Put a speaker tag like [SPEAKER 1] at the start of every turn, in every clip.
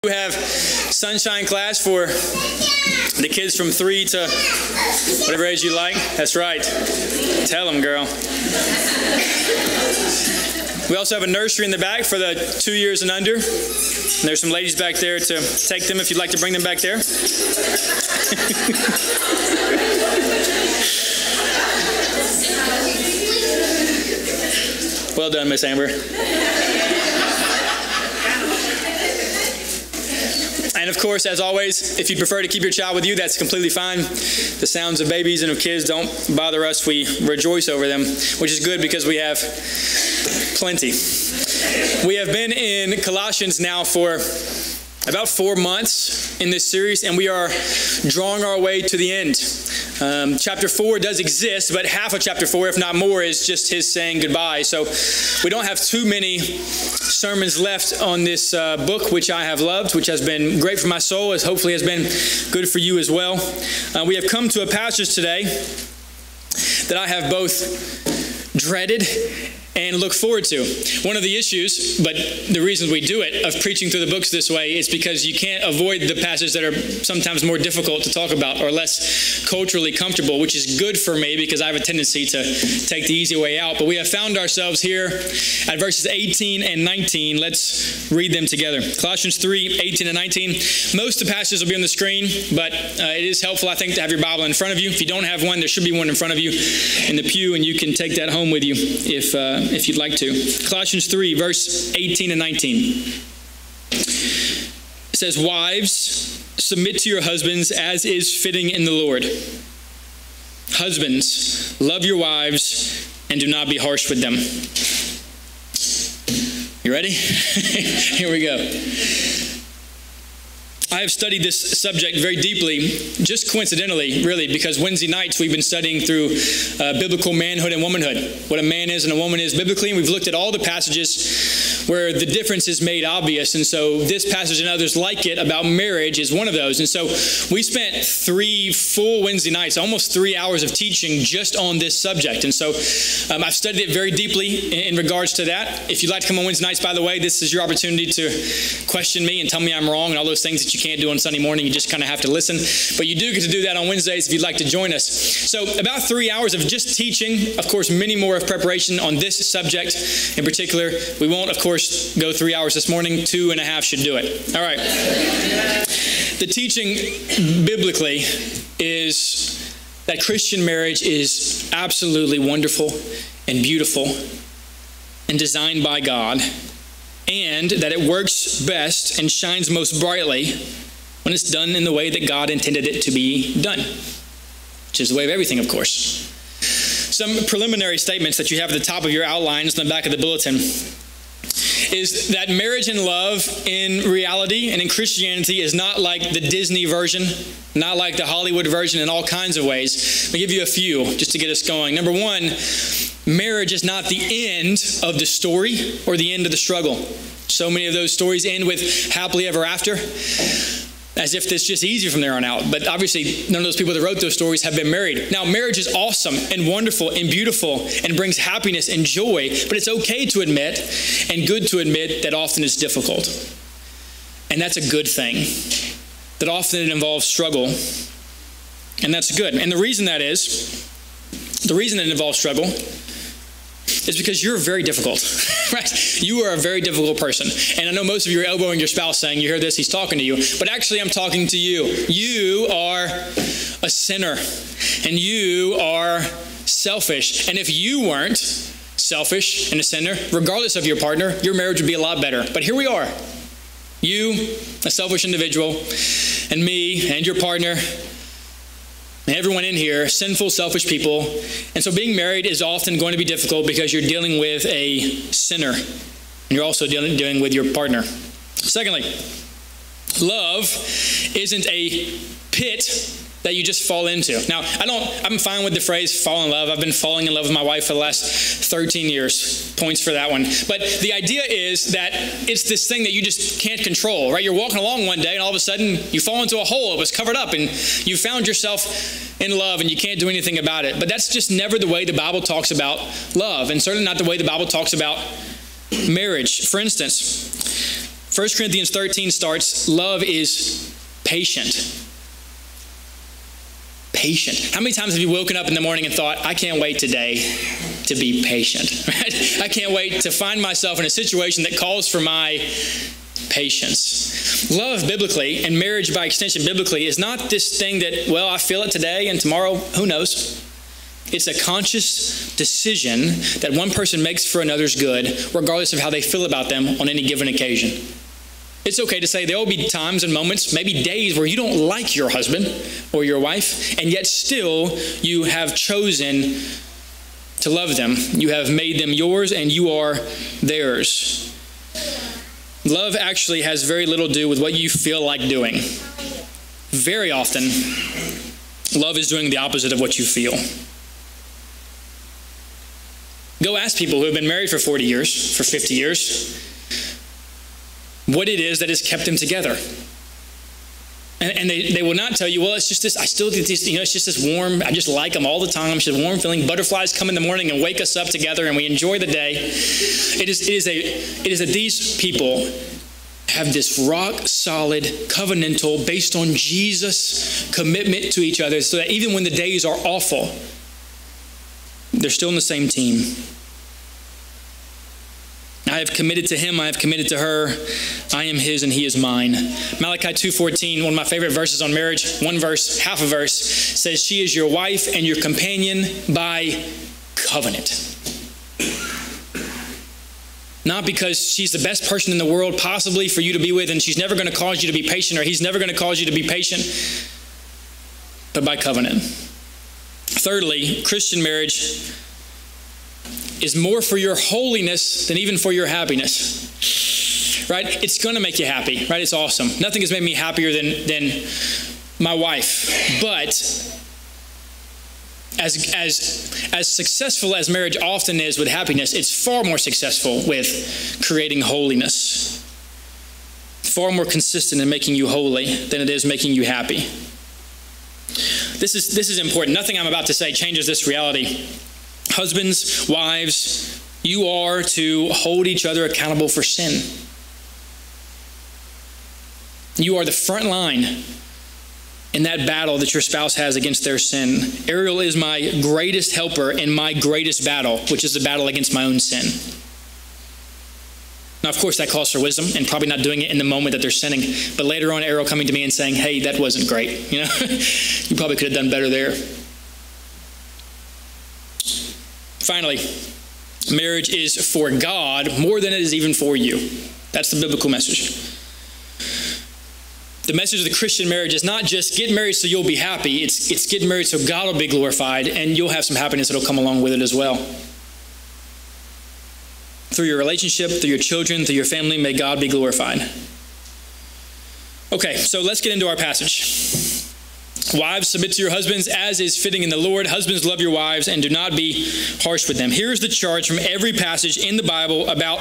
[SPEAKER 1] We have sunshine class for the kids from 3 to whatever age you like. That's right. Tell them, girl. We also have a nursery in the back for the 2 years and under. And there's some ladies back there to take them if you'd like to bring them back there. Well done, Miss Amber. And of course, as always, if you prefer to keep your child with you, that's completely fine. The sounds of babies and of kids don't bother us. We rejoice over them, which is good because we have plenty. We have been in Colossians now for about 4 months in this series, and we are drawing our way to the end. Chapter 4 does exist, but half of chapter 4, if not more, is just his saying goodbye. So we don't have too many sermons left on this book, which I have loved, which has been great for my soul, as hopefully has been good for you as well. We have come to a passage today that I have both dreaded and look forward to. One of the issues, but the reasons we do it, of preaching through the books this way is because you can't avoid the passages that are sometimes more difficult to talk about or less culturally comfortable, which is good for me because I have a tendency to take the easy way out. But we have found ourselves here at verses 18 and 19. Let's read them together. Colossians 3, 18 and 19. Most of the passages will be on the screen, but it is helpful, I think, to have your Bible in front of you. If you don't have one, there should be one in front of you in the pew, and you can take that home with you if you'd like to. Colossians 3, verse 18 and 19. It says, "Wives, submit to your husbands as is fitting in the Lord. Husbands, love your wives and do not be harsh with them." You ready? Here we go. I have studied this subject very deeply, just coincidentally, really, because Wednesday nights we've been studying through biblical manhood and womanhood, what a man is and a woman is biblically, and we've looked at all the passages where the difference is made obvious, and so this passage and others like it about marriage is one of those. And so we spent 3 full Wednesday nights, almost 3 hours of teaching just on this subject, and so I've studied it very deeply in regards to that. If you'd like to come on Wednesday nights, by the way, this is your opportunity to question me and tell me I'm wrong and all those things that you can't do on Sunday morning. You just kind of have to listen. But you do get to do that on Wednesdays if you'd like to join us. So about 3 hours of just teaching, of course, many more of preparation on this subject in particular. We won't, of course, go 3 hours this morning. 2.5 should do it. All right. The teaching biblically is that Christian marriage is absolutely wonderful and beautiful and designed by God, and that it works best and shines most brightly when it's done in the way that God intended it to be done, which is the way of everything, of course. Some preliminary statements that you have at the top of your outlines in the back of the bulletin is that marriage and love in reality and in Christianity is not like the Disney version, not like the Hollywood version in all kinds of ways. I'll give you a few just to get us going. Number one, marriage is not the end of the story or the end of the struggle. So many of those stories end with happily ever after, as if it's just easier from there on out. But obviously, none of those people that wrote those stories have been married. Now, marriage is awesome and wonderful and beautiful and brings happiness and joy, but it's okay to admit and good to admit that often it's difficult. And that's a good thing, that often it involves struggle, and that's good. And the reason that it involves struggle is because you're very difficult, right? You are a very difficult person. And I know most of you are elbowing your spouse saying, you hear this, he's talking to you. But actually, I'm talking to you. You are a sinner, and you are selfish. And if you weren't selfish and a sinner, regardless of your partner, your marriage would be a lot better. But here we are. You, a selfish individual, and me, and your partner, and everyone in here, sinful, selfish people. And so being married is often going to be difficult because you're dealing with a sinner. And you're also dealing with your partner. Secondly, love isn't a pit that you just fall into. Now, I'm fine with the phrase fall in love. I've been falling in love with my wife for the last 13 years. Points for that one. But the idea is that it's this thing that you just can't control, right? You're walking along one day and all of a sudden you fall into a hole. It was covered up and you found yourself in love and you can't do anything about it. But that's just never the way the Bible talks about love, and certainly not the way the Bible talks about marriage. For instance, 1 Corinthians 13 starts, love is patient. Patient. How many times have you woken up in the morning and thought, I can't wait today to be patient, right? I can't wait to find myself in a situation that calls for my patience. Love biblically, and marriage by extension biblically, is not this thing that, well, I feel it today and tomorrow, who knows? It's a conscious decision that one person makes for another's good, regardless of how they feel about them on any given occasion. It's okay to say there will be times and moments, maybe days, where you don't like your husband or your wife, and yet still you have chosen to love them. You have made them yours, and you are theirs. Love actually has very little to do with what you feel like doing. Very often, love is doing the opposite of what you feel. Go ask people who have been married for 40 years, for 50 years, what it is that has kept them together. And they will not tell you, well, it's just this, I still get this, it's just this warm, I just like them all the time. It's just a warm feeling. Butterflies come in the morning and wake us up together and we enjoy the day. It is that these people have this rock solid, covenantal, based on Jesus' commitment to each other, so that even when the days are awful, they're still in the same team. I have committed to him, I have committed to her. I am his and he is mine. Malachi 2:14, one of my favorite verses on marriage, one verse, half a verse, says, she is your wife and your companion by covenant. Not because she's the best person in the world possibly for you to be with, and she's never going to cause you to be patient, or he's never going to cause you to be patient, but by covenant. Thirdly, Christian marriage is more for your holiness than even for your happiness, right? It's going to make you happy, right? It's awesome. Nothing has made me happier than my wife. But as successful as marriage often is with happiness, it's far more successful with creating holiness. Far more consistent in making you holy than it is making you happy. This is important. Nothing I'm about to say changes this reality. Husbands, wives, you are to hold each other accountable for sin. You are the front line in that battle that your spouse has against their sin. Ariel is my greatest helper in my greatest battle, which is the battle against my own sin. Now, of course, that calls for wisdom and probably not doing it in the moment that they're sinning. But later on, Ariel coming to me and saying, hey, that wasn't great. You probably could have done better there. Finally, marriage is for God more than it is even for you. That's the biblical message. The message of the Christian marriage is not just get married so you'll be happy. It's get married so God will be glorified and you'll have some happiness that will come along with it as well. Through your relationship, through your children, through your family, may God be glorified. Okay, so let's get into our passage. Wives, submit to your husbands as is fitting in the Lord. Husbands, love your wives and do not be harsh with them. Here's the charge from every passage in the Bible about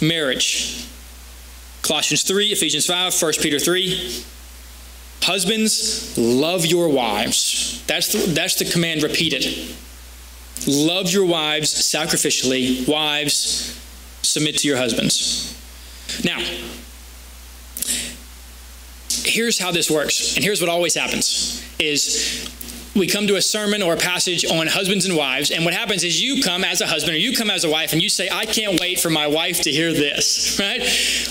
[SPEAKER 1] marriage. Colossians 3, Ephesians 5, 1 Peter 3. Husbands, love your wives. That's the command repeated. Love your wives sacrificially. Wives, submit to your husbands. Now, here's how this works, and here's what always happens, is we come to a sermon or a passage on husbands and wives, and what happens is you come as a husband or you come as a wife and you say, I can't wait for my wife to hear this, right?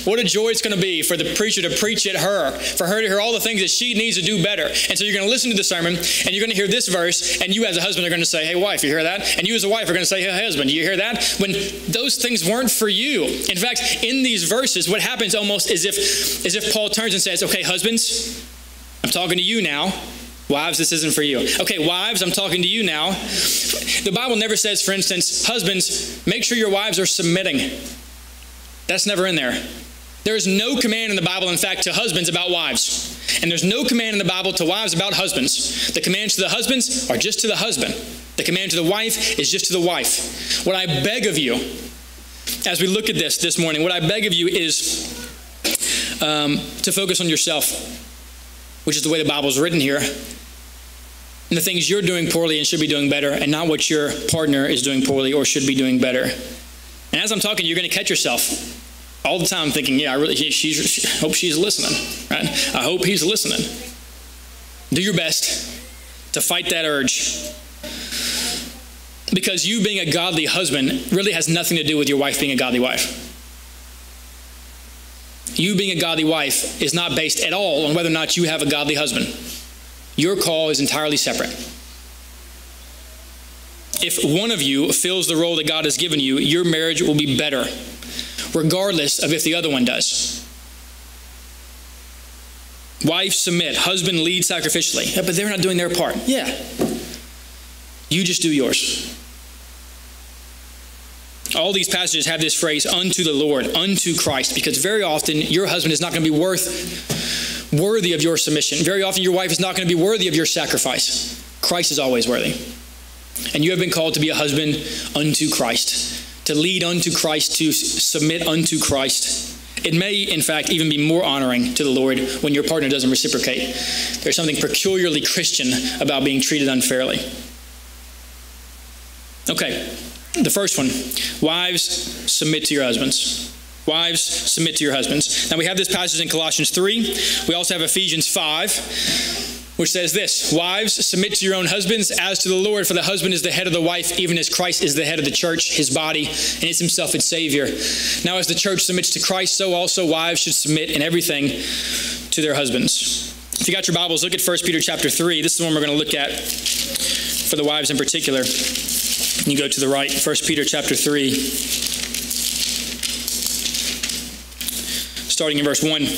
[SPEAKER 1] What a joy it's going to be for the preacher to preach at her, for her to hear all the things that she needs to do better. And so you're going to listen to the sermon and you're going to hear this verse, and you as a husband are going to say, hey wife, you hear that? And you as a wife are going to say, hey husband, do you hear that? When those things weren't for you. In fact, in these verses, what happens almost is if Paul turns and says, okay, husbands, I'm talking to you now. Wives, this isn't for you. Okay, wives, I'm talking to you now. The Bible never says, for instance, husbands, make sure your wives are submitting. That's never in there. There is no command in the Bible, in fact, to husbands about wives. And there's no command in the Bible to wives about husbands. The commands to the husbands are just to the husband. The command to the wife is just to the wife. What I beg of you, as we look at this morning, what I beg of you is to focus on yourself, which is the way the Bible is written here, and the things you're doing poorly and should be doing better, and not what your partner is doing poorly or should be doing better. And as I'm talking, you're going to catch yourself all the time thinking, yeah, I hope she's listening, right? I hope he's listening. Do your best to fight that urge. Because you being a godly husband really has nothing to do with your wife being a godly wife. You being a godly wife is not based at all on whether or not you have a godly husband. Your call is entirely separate. If one of you fills the role that God has given you, your marriage will be better, regardless of if the other one does. Wife, submit. Husband, lead sacrificially. Yeah, but they're not doing their part. Yeah. You just do yours. All these passages have this phrase, unto the Lord, unto Christ, because very often your husband is not going to be worthy of your submission. Very often your wife is not going to be worthy of your sacrifice. Christ is always worthy. And you have been called to be a husband unto Christ, to lead unto Christ, to submit unto Christ. It may, in fact, even be more honoring to the Lord when your partner doesn't reciprocate. There's something peculiarly Christian about being treated unfairly. Okay, the first one, wives, submit to your husbands. Wives, submit to your husbands. Now we have this passage in Colossians 3. We also have Ephesians 5, which says this, wives, submit to your own husbands as to the Lord, for the husband is the head of the wife, even as Christ is the head of the church, his body, and is himself its Savior. Now as the church submits to Christ, so also wives should submit in everything to their husbands. If you got your Bibles, look at 1 Peter chapter 3. This is the one we're going to look at for the wives in particular. You go to the right, 1 Peter chapter 3, starting in verse 1. It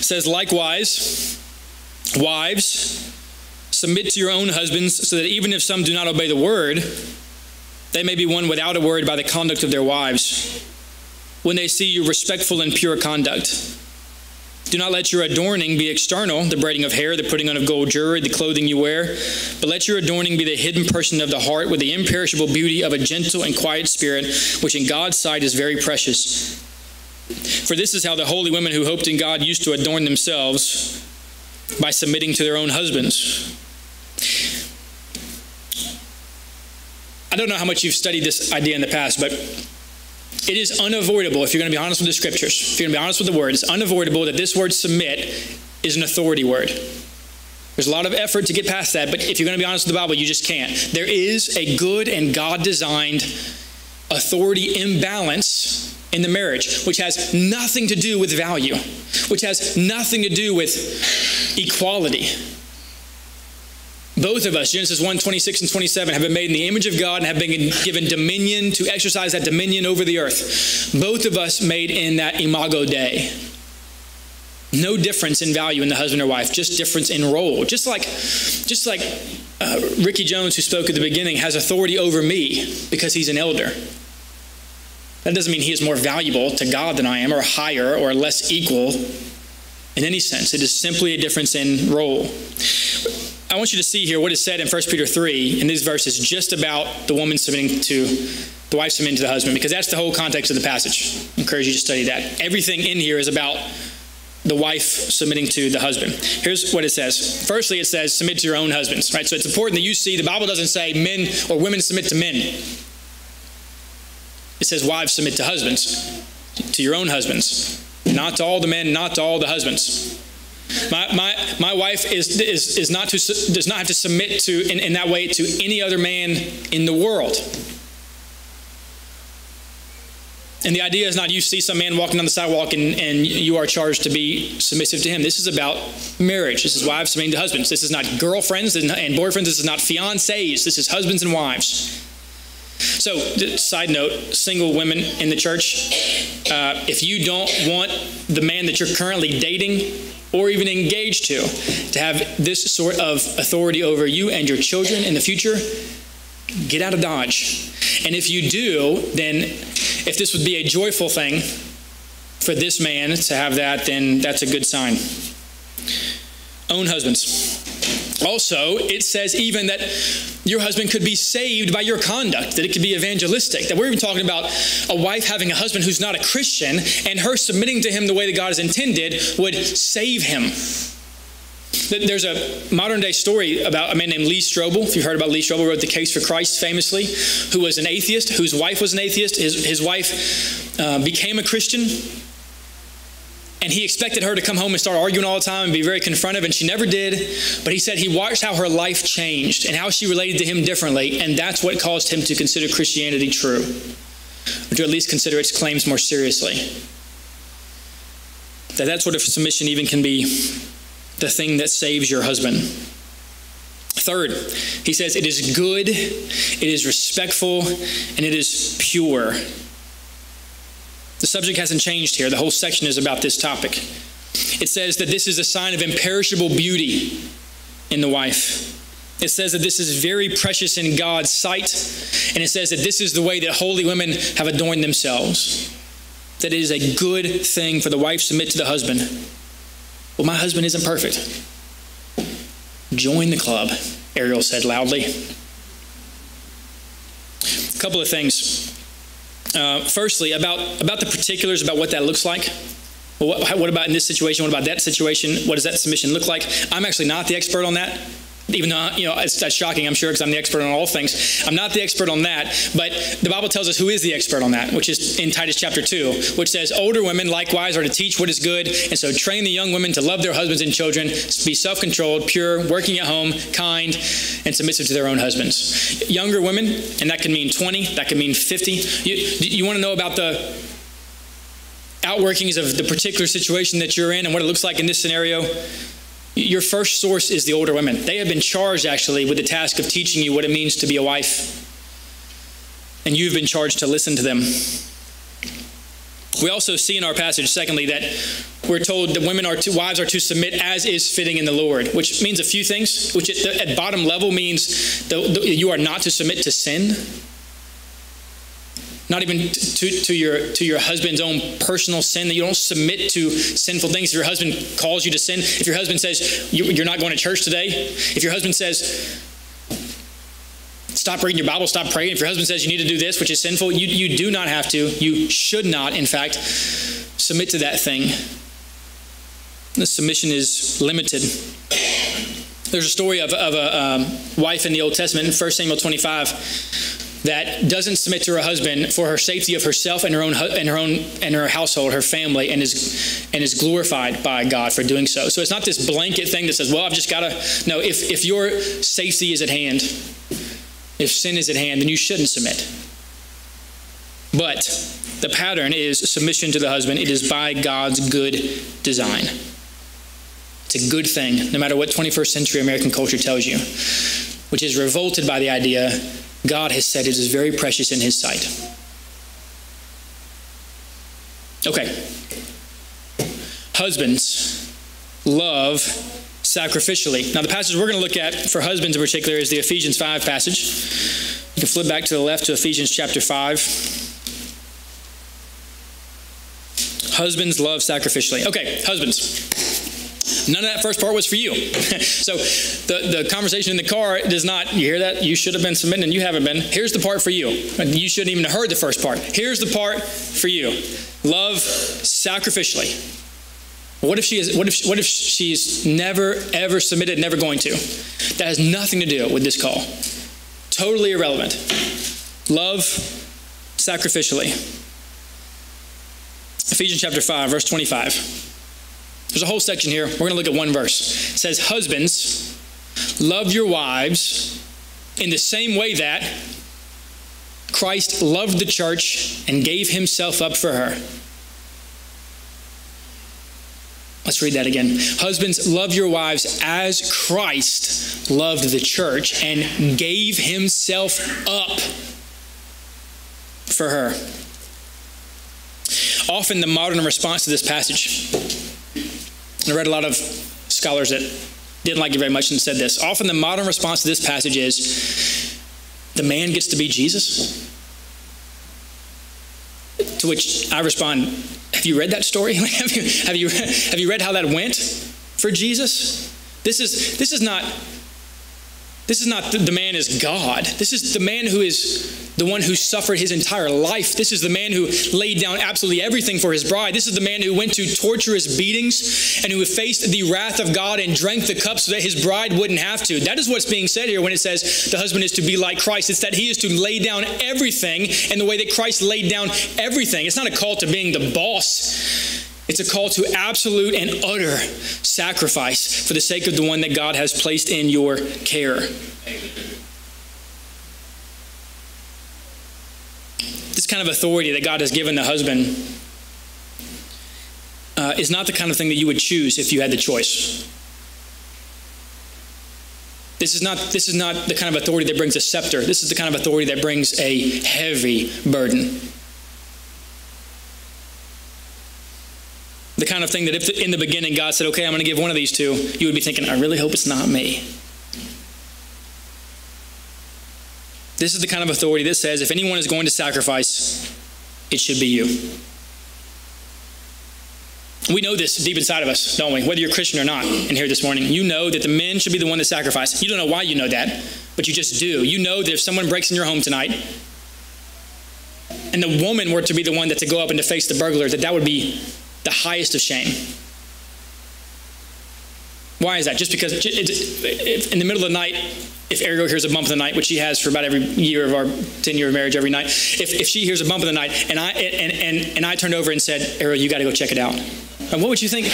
[SPEAKER 1] says, likewise, wives, submit to your own husbands, so that even if some do not obey the word, they may be won without a word by the conduct of their wives, when they see you respectful and pure conduct. Do not let your adorning be external, the braiding of hair, the putting on of gold jewelry, the clothing you wear, but let your adorning be the hidden person of the heart with the imperishable beauty of a gentle and quiet spirit, which in God's sight is very precious. For this is how the holy women who hoped in God used to adorn themselves, by submitting to their own husbands. I don't know how much you've studied this idea in the past, but it is unavoidable, if you're going to be honest with the scriptures, if you're going to be honest with the word, it's unavoidable that this word submit is an authority word. There's a lot of effort to get past that, but if you're going to be honest with the Bible, you just can't. There is a good and God-designed authority imbalance in the marriage, which has nothing to do with value, which has nothing to do with equality. Both of us, Genesis 1, 26 and 27, have been made in the image of God and have been given dominion to exercise that dominion over the earth. Both of us made in that imago Dei. No difference in value in the husband or wife, just difference in role. Just like Ricky Jones, who spoke at the beginning, has authority over me because he's an elder. That doesn't mean he is more valuable to God than I am, or higher, or less equal in any sense. It is simply a difference in role. I want you to see here what is said in 1 Peter 3 in these verses just about the woman submitting to, the wife submitting to the husband, because that's the whole context of the passage. I encourage you to study that. Everything in here is about the wife submitting to the husband. Here's what it says. Firstly, it says, submit to your own husbands, right? So it's important that you see the Bible doesn't say men or women submit to men. It says wives submit to husbands, to your own husbands. Not to all the men, not to all the husbands. My wife does not have to submit to in that way to any other man in the world. And the idea is not you see some man walking down the sidewalk and you are charged to be submissive to him. This is about marriage. This is wives submitting to husbands. This is not girlfriends and boyfriends. This is not fiancés. This is husbands and wives. So, side note, single women in the church, if you don't want the man that you're currently dating or even engaged to have this sort of authority over you and your children in the future, get out of Dodge. And if you do, then if this would be a joyful thing for this man to have that, then that's a good sign. Own husbands. Also, it says even that your husband could be saved by your conduct, that it could be evangelistic, that we're even talking about a wife having a husband who's not a Christian and her submitting to him the way that God has intended would save him. There's a modern day story about a man named Lee Strobel. If you've heard about Lee Strobel, wrote The Case for Christ famously, who was an atheist, whose wife was an atheist. His wife became a Christian, and he expected her to come home and start arguing all the time and be very confrontive, and she never did. But he said he watched how her life changed and how she related to him differently, and that's what caused him to consider Christianity true, or to at least consider its claims more seriously. That sort of submission even can be the thing that saves your husband. Third, he says it is good, it is respectful, and it is pure. The subject hasn't changed here. The whole section is about this topic. It says that this is a sign of imperishable beauty in the wife. It says that this is very precious in God's sight. And it says that this is the way that holy women have adorned themselves. That it is a good thing for the wife to submit to the husband. Well, my husband isn't perfect. Join the club, Ariel said loudly. A couple of things. Firstly, about the particulars about what that looks like. Well, what about in this situation? What about that situation? What does that submission look like? I'm actually not the expert on that. Even though, that's shocking, I'm sure, because I'm the expert on all things. I'm not the expert on that, but the Bible tells us who is the expert on that, which is in Titus chapter 2, which says, older women likewise are to teach what is good, and so train the young women to love their husbands and children, be self-controlled, pure, working at home, kind, and submissive to their own husbands. Younger women, and that can mean 20, that can mean 50. You want to know about the outworkings of the particular situation that you're in and what it looks like in this scenario? Your first source is the older women. They have been charged, actually, with the task of teaching you what it means to be a wife. And you've been charged to listen to them. We also see in our passage, secondly, that we're told that wives are to submit as is fitting in the Lord, which means a few things, which at bottom level means you are not to submit to sin. Not even to your husband's own personal sin, that you don't submit to sinful things. If your husband calls you to sin, if your husband says you're not going to church today, if your husband says stop reading your Bible, stop praying, if your husband says you need to do this, which is sinful, you do not have to. You should not, in fact, submit to that thing. The submission is limited. There's a story of a wife in the Old Testament in 1 Samuel 25 that doesn't submit to her husband for her safety of herself and her household, her family, and is glorified by God for doing so. So it's not this blanket thing that says, well, I've just got to. No, if your safety is at hand, if sin is at hand, then you shouldn't submit. But the pattern is submission to the husband. It is by God's good design. It's a good thing, no matter what 21st century American culture tells you, which is revolted by the idea God has said it is very precious in His sight. Okay. Husbands love sacrificially. Now, the passage we're going to look at for husbands in particular is the Ephesians 5 passage. You can flip back to the left to Ephesians chapter 5. Husbands love sacrificially. Okay, husbands. None of that first part was for you. So the conversation in the car does not, you hear that? You should have been submitting and you haven't been. Here's the part for you. You shouldn't even have heard the first part. Here's the part for you. Love sacrificially. What if she's never, ever submitted, never going to? That has nothing to do with this call. Totally irrelevant. Love sacrificially. Ephesians chapter 5, verse 25. There's a whole section here. We're going to look at one verse. It says, husbands, love your wives in the same way that Christ loved the church and gave Himself up for her. Let's read that again. Husbands, love your wives as Christ loved the church and gave Himself up for her. Often the modern response to this passage, I read a lot of scholars that didn't like it very much and said this. Often the modern response to this passage is, the man gets to be Jesus? To which I respond, have you read that story? have you read how that went for Jesus? This is This is not the man is God. This is the man who is the one who suffered his entire life. This is the man who laid down absolutely everything for his bride. This is the man who went to torturous beatings and who faced the wrath of God and drank the cup so that his bride wouldn't have to. That is what's being said here when it says the husband is to be like Christ. It's that he is to lay down everything in the way that Christ laid down everything. It's not a call to being the boss. It's a call to absolute and utter sacrifice for the sake of the one that God has placed in your care. This kind of authority that God has given the husband is not the kind of thing that you would choose if you had the choice. This is not the kind of authority that brings a scepter. This is the kind of authority that brings a heavy burden. The kind of thing that if in the beginning God said, okay, I'm going to give one of these two, you would be thinking, I really hope it's not me. This is the kind of authority that says if anyone is going to sacrifice, it should be you. We know this deep inside of us, don't we? Whether you're Christian or not in here this morning, you know that the men should be the one that sacrifice. You don't know why you know that, but you just do. You know that if someone breaks in your home tonight and the woman were to be the one that to go up and to face the burglar, that would be the highest of shame. Why is that? Just because in the middle of the night, if Ariel hears a bump in the night, which she has for about every year of our 10-year marriage every night, if she hears a bump in the night and I turned over and said, Ariel, you got to go check it out. And what would you think?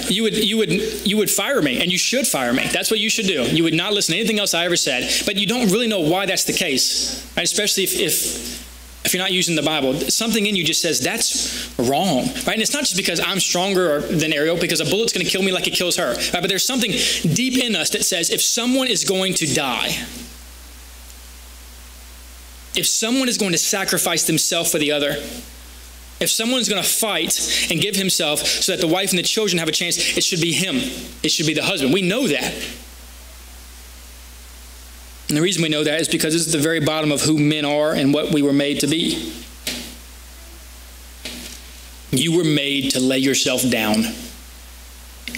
[SPEAKER 1] You would fire me, and you should fire me. That's what you should do. You would not listen to anything else I ever said. But you don't really know why that's the case, right? Especially if you're not using the Bible. Something in you just says that's wrong, right? And it's not just because I'm stronger than Ariel, because a bullet's going to kill me like it kills her, right? But there's something deep in us that says if someone is going to die, if someone is going to sacrifice themselves for the other, if someone is going to fight and give himself so that the wife and the children have a chance, it should be him. It should be the husband. We know that. And the reason we know that is because this is the very bottom of who men are and what we were made to be. You were made to lay yourself down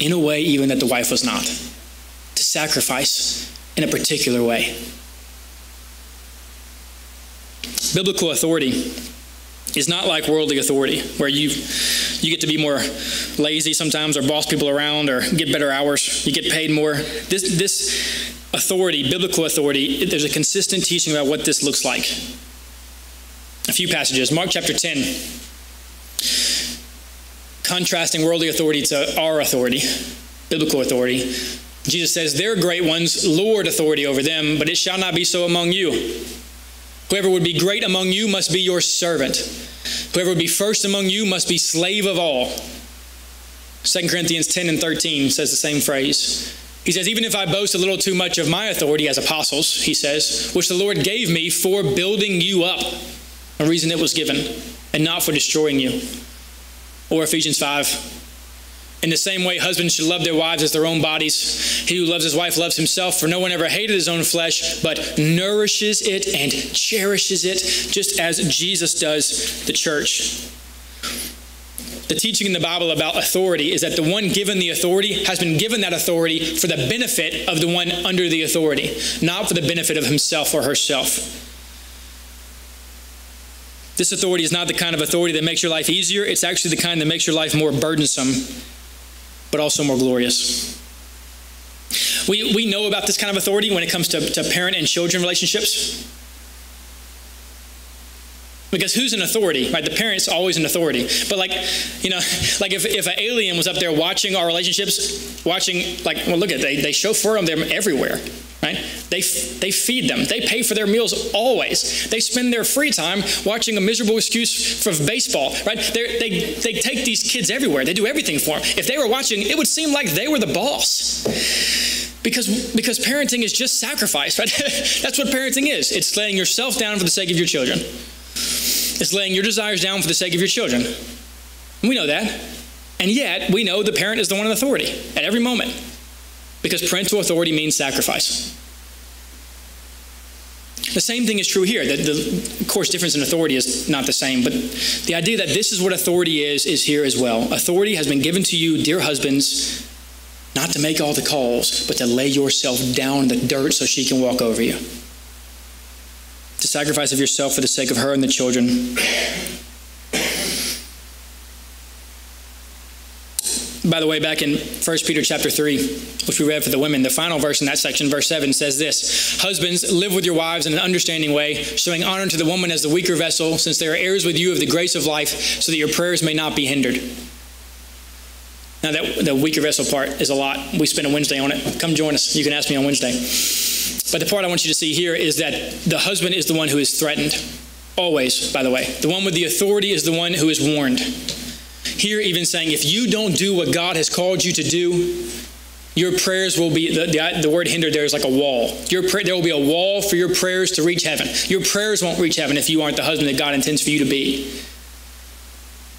[SPEAKER 1] in a way even that the wife was not. To sacrifice in a particular way. Biblical authority is not like worldly authority, where you get to be more lazy sometimes, or boss people around, or get better hours. You get paid more. This authority, biblical authority, there's a consistent teaching about what this looks like. A few passages. Mark chapter 10, contrasting worldly authority to our authority, biblical authority. Jesus says, "Their great ones lord authority over them, but it shall not be so among you. Whoever would be great among you must be your servant. Whoever would be first among you must be slave of all." 2 Corinthians 10 and 13 says the same phrase. He says, "Even if I boast a little too much of my authority as apostles," he says, "which the Lord gave me for building you up," a reason it was given, "and not for destroying you." Or Ephesians 5, "In the same way, husbands should love their wives as their own bodies. He who loves his wife loves himself, for no one ever hated his own flesh, but nourishes it and cherishes it, just as Jesus does the church." The teaching in the Bible about authority is that the one given the authority has been given that authority for the benefit of the one under the authority, not for the benefit of himself or herself. This authority is not the kind of authority that makes your life easier. It's actually the kind that makes your life more burdensome, but also more glorious. We know about this kind of authority when it comes to parent and children relationships. Because who's an authority, right? The parent's always an authority. But like if an alien was up there watching our relationships, look at it, they chauffeur them everywhere, right? They feed them. They pay for their meals always. They spend their free time watching a miserable excuse for baseball, right? They take these kids everywhere. They do everything for them. If they were watching, it would seem like they were the boss. Because parenting is just sacrifice, right? That's what parenting is. It's laying yourself down for the sake of your children. It's laying your desires down for the sake of your children. And we know that. And yet, we know the parent is the one in authority at every moment. Because parental authority means sacrifice. The same thing is true here. Of course, difference in authority is not the same. But the idea that this is what authority is here as well. Authority has been given to you, dear husbands, Not to make all the calls, but to lay yourself down in the dirt so she can walk over you. To sacrifice of yourself for the sake of her and the children. By the way, back in 1 Peter chapter 3, which we read for the women, the final verse in that section, verse 7, says this: Husbands, live with your wives in an understanding way, showing honor to the woman as the weaker vessel, since they are heirs with you of the grace of life, so that your prayers may not be hindered. Now, the weaker vessel part is a lot. We spent a Wednesday on it. Come join us. You can ask me on Wednesday. But the part I want you to see here is that the husband is the one who is threatened. Always, by the way. The one with the authority is the one who is warned. Here even saying, if you don't do what God has called you to do, your prayers will be, the word hindered there is like a wall. There will be a wall for your prayers to reach heaven. Your prayers won't reach heaven if you aren't the husband that God intends for you to be.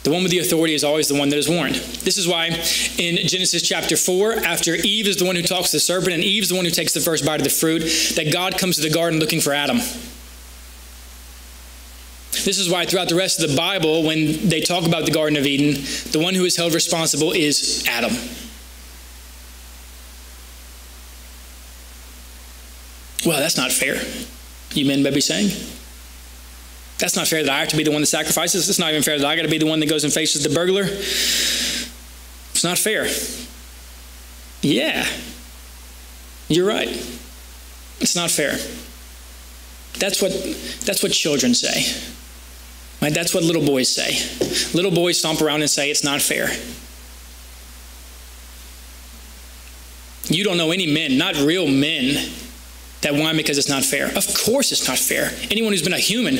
[SPEAKER 1] The one with the authority is always the one that is warned. This is why in Genesis chapter 4, after Eve is the one who talks to the serpent, and Eve's the one who takes the first bite of the fruit, that God comes to the garden looking for Adam. This is why throughout the rest of the Bible, when they talk about the Garden of Eden, the one who is held responsible is Adam. Well, that's not fair, you men may be saying. That's not fair that I have to be the one that sacrifices. It's not even fair that I got to be the one that goes and faces the burglar. It's not fair. Yeah, you're right. It's not fair. That's what children say. Right? That's what little boys say. Little boys stomp around and say it's not fair. You don't know any men, not real men, that whine because it's not fair. Of course it's not fair. Anyone who's been a human,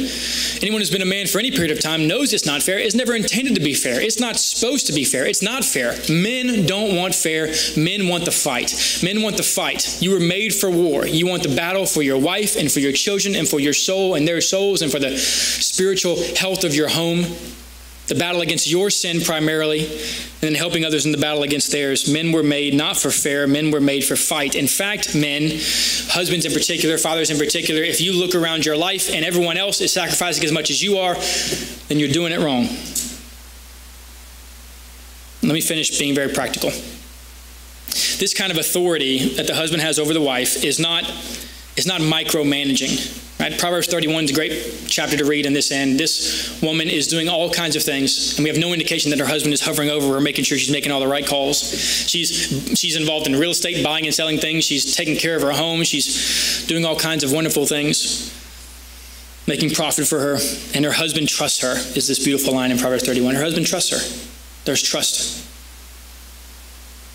[SPEAKER 1] anyone who's been a man for any period of time knows it's not fair. It's never intended to be fair. It's not supposed to be fair. It's not fair. Men don't want fair. Men want the fight. Men want the fight. You were made for war. You want the battle for your wife and for your children and for your soul and their souls and for the spiritual health of your home. The battle against your sin primarily, and then helping others in the battle against theirs. Men were made not for fair, men were made for fight. In fact, men, husbands in particular, fathers in particular, if you look around your life and everyone else is sacrificing as much as you are, then you're doing it wrong. Let me finish being very practical. This kind of authority that the husband has over the wife is not micromanaging. Right? Proverbs 31 is a great chapter to read in this end. This woman is doing all kinds of things, and we have no indication that her husband is hovering over her, making sure she's making all the right calls. She's involved in real estate, buying and selling things. She's taking care of her home. She's doing all kinds of wonderful things, making profit for her, and her husband trusts her, is this beautiful line in Proverbs 31. Her husband trusts her. There's trust.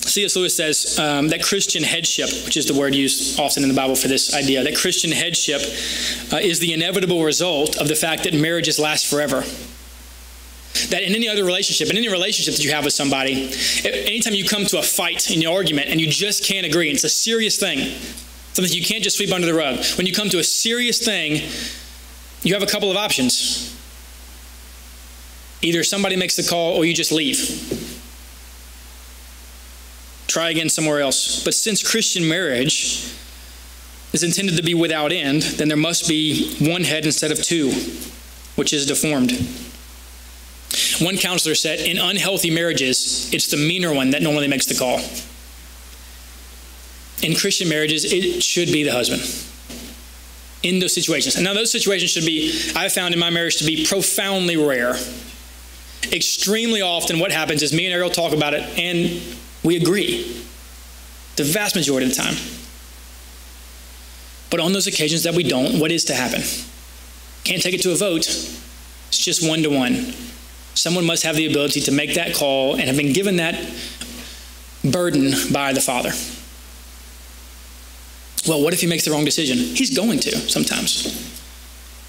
[SPEAKER 1] C.S. Lewis says that Christian headship, which is the word used often in the Bible for this idea, that Christian headship is the inevitable result of the fact that marriages last forever. That in any other relationship, in any relationship that you have with somebody, anytime you come to a fight in your argument and you just can't agree, it's a serious thing, something you can't just sweep under the rug. When you come to a serious thing, you have a couple of options. Either somebody makes the call or you just leave. Try again somewhere else. But since Christian marriage is intended to be without end, then there must be one head instead of two, which is deformed. One counselor said, in unhealthy marriages, it's the meaner one that normally makes the call. In Christian marriages, it should be the husband. In those situations. And now those situations should be, I've found in my marriage to be profoundly rare. Extremely often what happens is me and Ariel talk about it and we agree. The vast majority of the time. But on those occasions that we don't, what is to happen? Can't take it to a vote. It's just 1-to-1. Someone must have the ability to make that call and have been given that burden by the Father. Well, what if he makes the wrong decision? He's going to sometimes.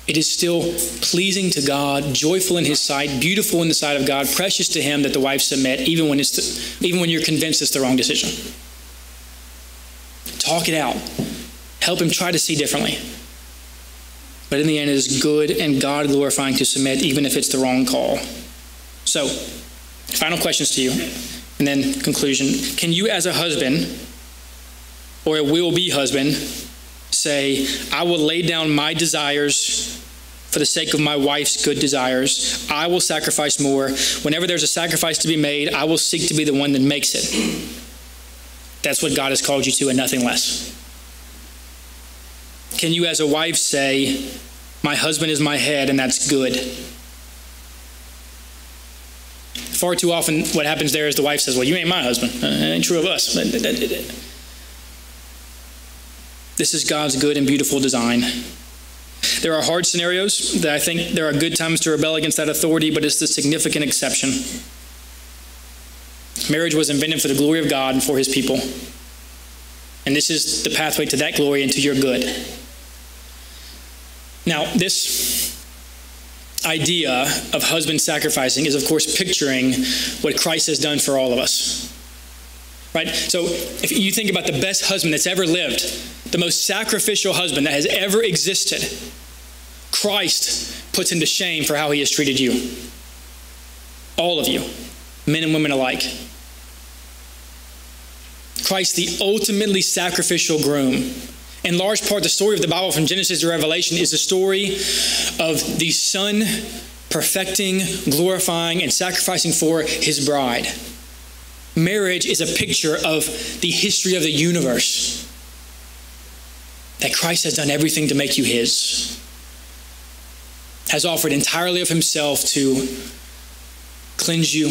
[SPEAKER 1] It is still pleasing to God, joyful in his sight, beautiful in the sight of God, precious to him that the wife submit, even when you're convinced it's the wrong decision. Talk it out. Help him try to see differently. But in the end, it is good and God glorifying to submit, even if it's the wrong call. So, final questions to you, and then conclusion. Can you as a husband, or a will-be husband, say, I will lay down my desires for the sake of my wife's good desires. I will sacrifice more. Whenever there's a sacrifice to be made, I will seek to be the one that makes it. That's what God has called you to and nothing less. Can you as a wife say, my husband is my head and that's good? Far too often what happens there is the wife says, well, you ain't my husband. It ain't true of us. This is God's good and beautiful design. There are hard scenarios that I think there are good times to rebel against that authority, but it's the significant exception. Marriage was invented for the glory of God and for his people. And this is the pathway to that glory and to your good. Now, this idea of husband sacrificing is, of course, picturing what Christ has done for all of us. Right? So if you think about the best husband that's ever lived, the most sacrificial husband that has ever existed, Christ puts him to shame for how he has treated you. All of you, men and women alike. Christ, the ultimately sacrificial groom. In large part, the story of the Bible from Genesis to Revelation is the story of the Son perfecting, glorifying, and sacrificing for his bride. Marriage is a picture of the history of the universe. That Christ has done everything to make you his. Has offered entirely of himself to cleanse you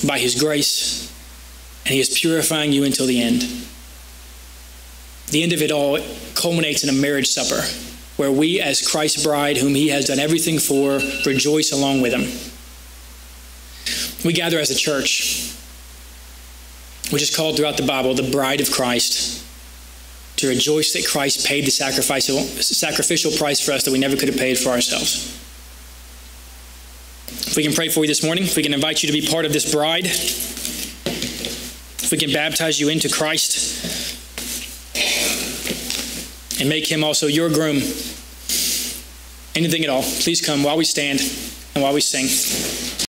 [SPEAKER 1] by his grace, and he is purifying you until the end. The end of it all culminates in a marriage supper, where we as Christ's bride, whom he has done everything for, rejoice along with him. We gather as a church, which is called throughout the Bible the bride of Christ, to rejoice that Christ paid the sacrificial price for us that we never could have paid for ourselves. If we can pray for you this morning, if we can invite you to be part of this bride, if we can baptize you into Christ and make him also your groom, anything at all, please come while we stand and while we sing.